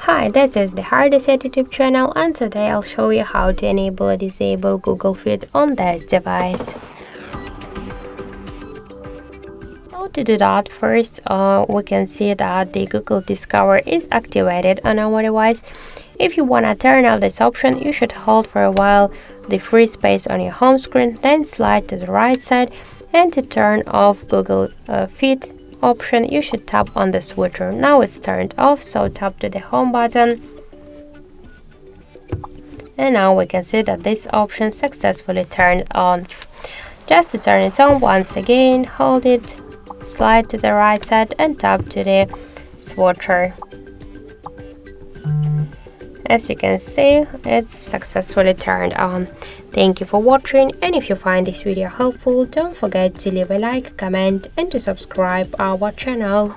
Hi, this is the HardReset YouTube channel, and today I'll show you how to enable or disable Google Fit on this device. How to do that? First, we can see that the Google Discover is activated on our device. If you want to turn off this option, you should hold for a while the free space on your home screen, then slide to the right side, and to turn off Google Fit option, you should tap on the switcher. Now it's turned off, so tap to the home button. And now we can see that this option successfully turned on. Just to turn it on, once again, hold it, slide to the right side and tap to the switcher. As you can see, it's successfully turned on. Thank you for watching, and if you find this video helpful, don't forget to leave a like, comment and to subscribe our channel.